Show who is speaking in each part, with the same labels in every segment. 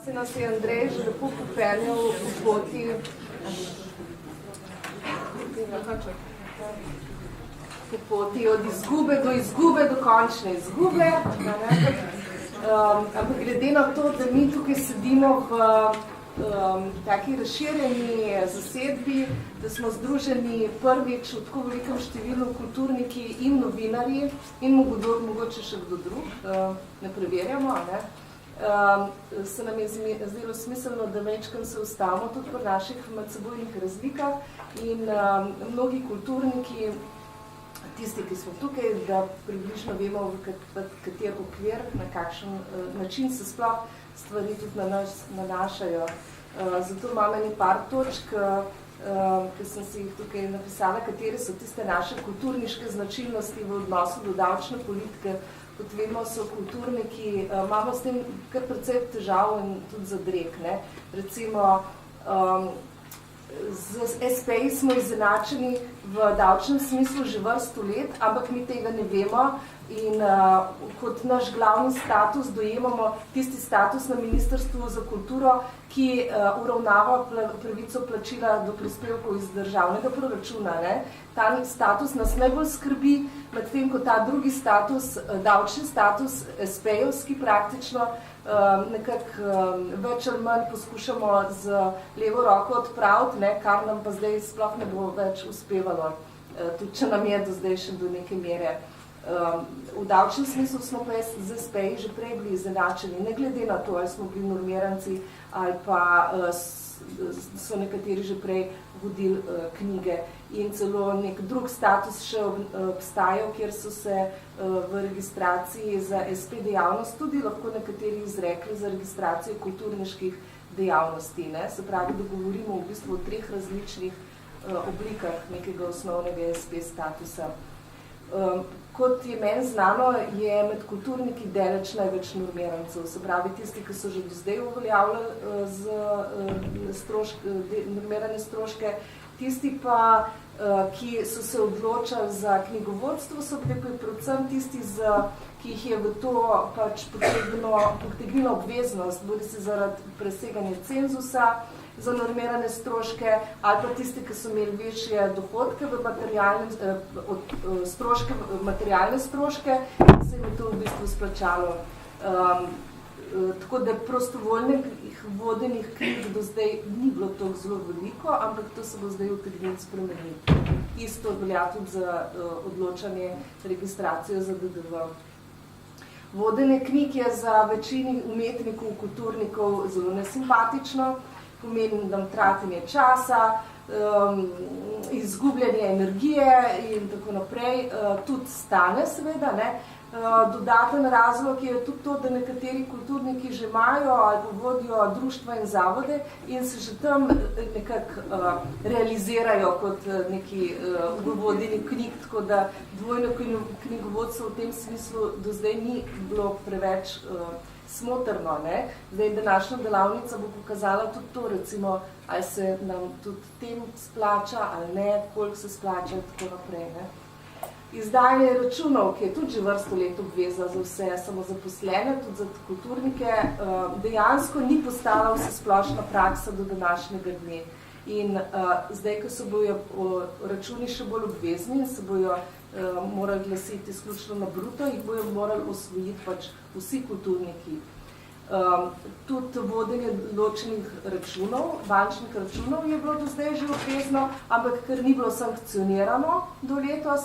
Speaker 1: Se nas je Andrej že lepo popeljal po poti od izgube do končne izgube. Ampak glede na to, da mi tukaj sedimo v taki razširjeni zasedbi, da smo združeni prvič v tako velikem številu kulturniki in novinarji in mogoče še kdo drug, ne preverjamo, ne? Se nam je zdelo smiselno, da večkrat se ustavimo tudi pri naših medsebojnih razlikah in mnogi kulturniki, tisti, ki smo tukaj, da približno vemo, v kater okvir, na kakšen način se sploh stvari tudi na nas nanašajo. Zato imamo par točk, ki sem si jih tukaj napisala, katere so tiste naše kulturniške značilnosti v odnosu do davčne politike. Kot vemo, so kulturniki, imamo s tem kar precej težav in tudi zadreg. Ne? Recimo, z SP-ji smo izenačeni v davčnem smislu že vrsto let, ampak mi tega ne vemo in kot naš glavni status dojemamo tisti status na Ministrstvu za kulturo, ki uravnava pravico plačila do prispevkov iz državnega proračuna. Ne? Ta status nas najbolj skrbi, medtem ko ta drugi status, davčni status, SP-jevski praktično, nekako več ali manj poskušamo z levo roko odpraviti, ne, kar nam pa zdaj sploh ne bo več uspevalo, tudi če nam je do zdaj še do neke mere. V davčnem smislu smo pa z SP-ji že prej bili izenačeni, ne glede na to, ali smo bili normiranci ali pa so nekateri že prej vodili knjige. In celo nek drug status še obstajal, kjer so se v registraciji za SP dejavnost tudi lahko nekateri izrekli za registracijo kulturniških dejavnosti. Ne? Se pravi, da govorimo v bistvu o 3 različnih oblikah nekega osnovnega SP statusa. Kot je meni znano, je med kulturniki daleč največ normirancev, se pravi tisti, ki so že do zdaj uveljavljali normirane stroške, tisti pa, ki so se odločali za knjigovodstvo, so bili predvsem tisti, ki jih je v to pač potegnilo obveznost, bodi se zaradi preseganja cenzusa za normirane stroške, ali pa tisti, ki so imeli večje dohodke v materialne stroške, in se jim je to v bistvu splačalo. Tako da prostovoljnih vodenih knjig do zdaj ni bilo toliko zelo veliko, ampak to se bo zdaj utegnilo spremeniti. Isto velja tudi za odločanje registracijo za DDV. Vodenje knjig je za večini umetnikov, kulturnikov zelo nesimpatično, pomeni nam tratenje časa, izgubljanje energije in tako naprej, tudi stane seveda, ne. Dodaten razlog je tudi to, da nekateri kulturniki že imajo ali pa vodijo društva in zavode in se že tam nekako realizirajo kot neki vodeni knjig, tako da dvojno knjigovodstvo v tem smislu do zdaj ni bilo preveč smotrno. Ne? Zdaj, današnja delavnica bo pokazala tudi to, recimo, ali se nam tudi tem splača ali ne, koliko se splača in tako naprej. Ne? Izdajanje računov, ki je tudi že vrsto let obveza za vse samozaposlene, tudi za kulturnike, dejansko ni postala vse splošna praksa do današnjega dne. In zdaj, ko se bojo računi še bolj obvezni in se bojo morali glasiti izključno na bruto, jih bojo morali osvojiti pač vsi kulturniki. Tudi vodenje ločenih računov, bančnih računov je bilo do zdaj že obvezno, ampak ker ni bilo sankcionirano do letos,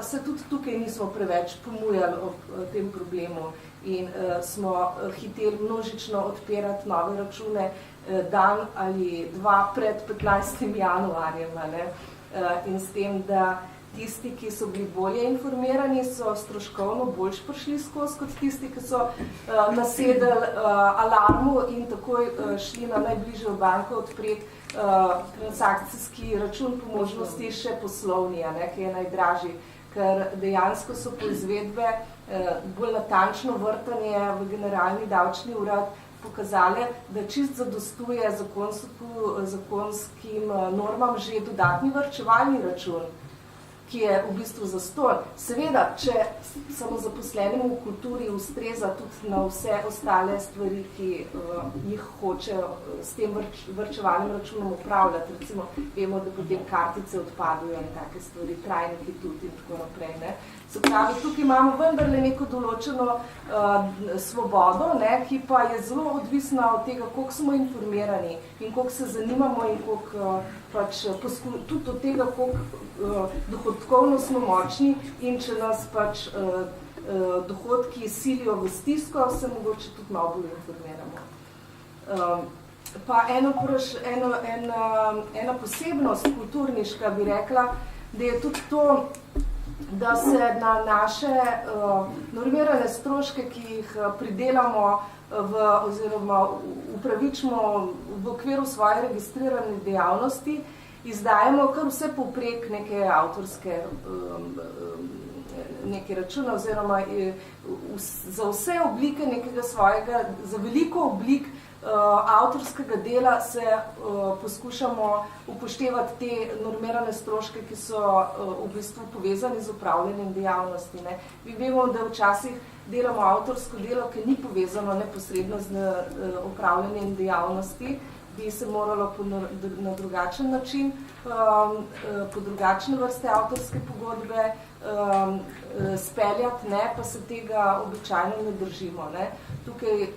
Speaker 1: se tudi tukaj nismo preveč pomujali o tem problemu in smo hiteli množično odpirati nove račune dan ali dva pred 15. januarjem. Ne? In s tem, da tisti, ki so bili bolje informirani, so stroškovno boljš prišli skozi kot tisti, ki so nasedali alarmu in takoj šli na najbližjo banko odpreti transakcijski račun, po možnosti še poslovni, ki je najdražji, ker dejansko so po izvedbe bolj natančno vrtanje v generalni davčni urad pokazali, da čist zadostuje zakonskim normam že dodatni varčevalni račun, ki je v bistvu zastonj. Seveda, če samozaposlenim v kulturi ustreza tudi na vse ostale stvari, ki jih hočejo s tem varčevalnim računom upravljati. Recimo, vemo, da potem kartice odpadujo in take stvari, trajniki tudi in tako naprej. Ne. Se pravi, tukaj imamo vendarle neko določeno svobodo, ne, ki pa je zelo odvisna od tega, koliko smo informirani in koliko se zanimamo in koliko tudi od tega, koliko dohodkovno smo močni in če nas pač dohodki silijo v stisko, se mogoče tudi malo bolj informiramo. Pa ena posebnost kulturniška bi rekla, da je tudi to, da se na naše normirane stroške, ki jih pridelamo oziroma upravičimo v okviru svoje registrirane dejavnosti, izdajamo kar vse povprek neke avtorske neke račune oziroma za vse oblike nekega svojega, za veliko oblik avtorskega dela se poskušamo upoštevati te normirane stroške, ki so v bistvu povezani z upravljanjem dejavnosti. Ne. Mi vemo, da včasih delamo avtorsko delo, ki ni povezano neposredno z upravljanjem dejavnosti, bi se moralo na drugačen način, po drugačne vrste avtorske pogodbe speljati, ne, pa se tega običajno ne držimo. Ne. Tukaj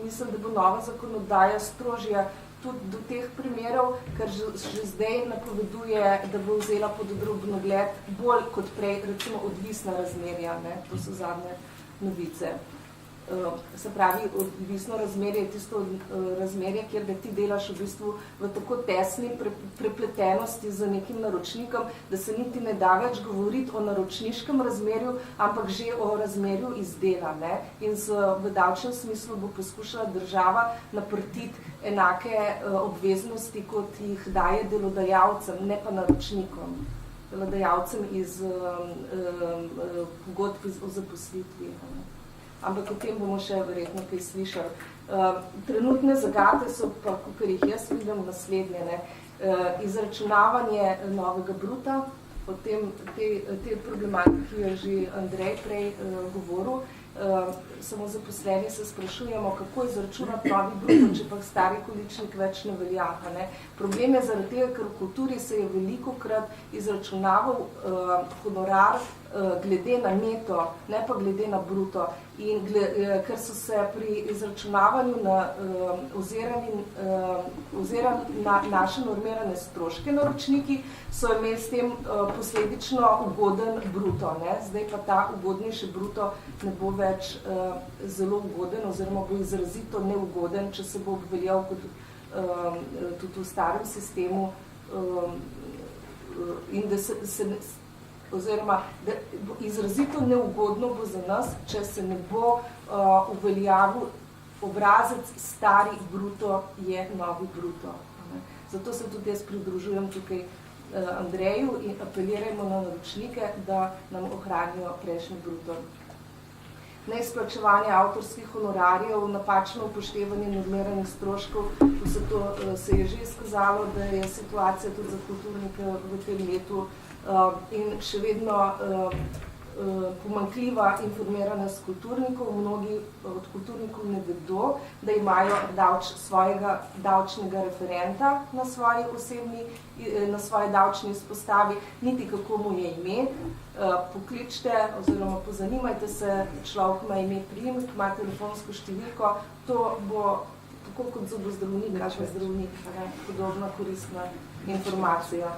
Speaker 1: mislim, da bo nova zakonodaja strožja tudi do teh primerov, ker že zdaj napoveduje, da bo vzela pod drobnogled bolj kot prej, recimo odvisna razmerja, ne? To so zadnje novice. Se pravi, odvisno razmerje je tisto razmerje, kjer da ti delaš v bistvu v tako tesni prepletenosti z nekim naročnikom, da se niti ne da več govoriti o naročniškem razmerju, ampak že o razmerju izdela. Ne? In v davčnem smislu bo poskušala država naprtiti enake obveznosti, kot jih daje delodajalcem, ne pa naročnikom. Delodajalcem iz pogodb o zaposlitvi. Ampak o tem bomo še verjetno kaj slišali. Trenutne zagate so pa, kakor jih jaz vidim, naslednje. Ne? Izračunavanje novega bruta, o te problematiki je že Andrej prej govoril. Samozaposleni se sprašujemo, kako izračunati novi bruto, če pa stari količnik več ne velja. Ne? Problem je zaradi tega, ker v kulturi se je velikokrat izračunaval honorar glede na neto, ne pa glede na bruto. In ker so se pri izračunavanju ozirali na naše normirane stroške naročniki, so imeli s tem posledično ugoden bruto. Ne? Zdaj pa ta ugodnejši bruto ne bo več zelo ugoden oziroma bo izrazito neugoden, če se bo obveljal kot tudi v starem sistemu in da oziroma da izrazito neugodno bo za nas, če se ne bo uveljavil obrazec stari bruto je novi bruto. Zato se tudi jaz pridružujem tukaj Andreju in apelirajmo na naročnike, da nam ohranijo prejšnji bruto. Neizplačevanje avtorskih honorarjev, napačno upoštevanje normiranih stroškov, vse to se je že izkazalo, da je situacija tudi za kulturnike v tem letu in še vedno pomanjkljiva informiranost kulturnikov. Mnogi od kulturnikov ne vedo, da imajo svojega davčnega referenta na svoji davčni izpostavi, niti kako mu je ime. Pokličte oziroma pozanimajte se, človek ima ime, priimek, ima telefonsko številko, to bo tako kot zobozdravnik, kakšen zdravnik, podobna koristna informacija.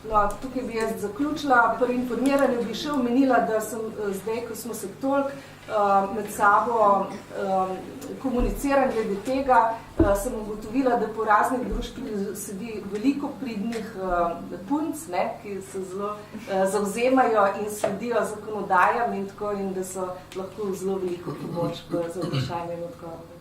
Speaker 1: No, tukaj bi jaz zaključila. Pri informiranju bi še omenila, da sem zdaj, ko smo se toliko med sabo komunicirali glede tega, sem ugotovila, da po raznih društvih sedi veliko pridnih punc, ne, ki se zelo zavzemajo in sledijo zakonodajam in tako, in da so lahko zelo veliko pomoč za vprašanje in odgovor.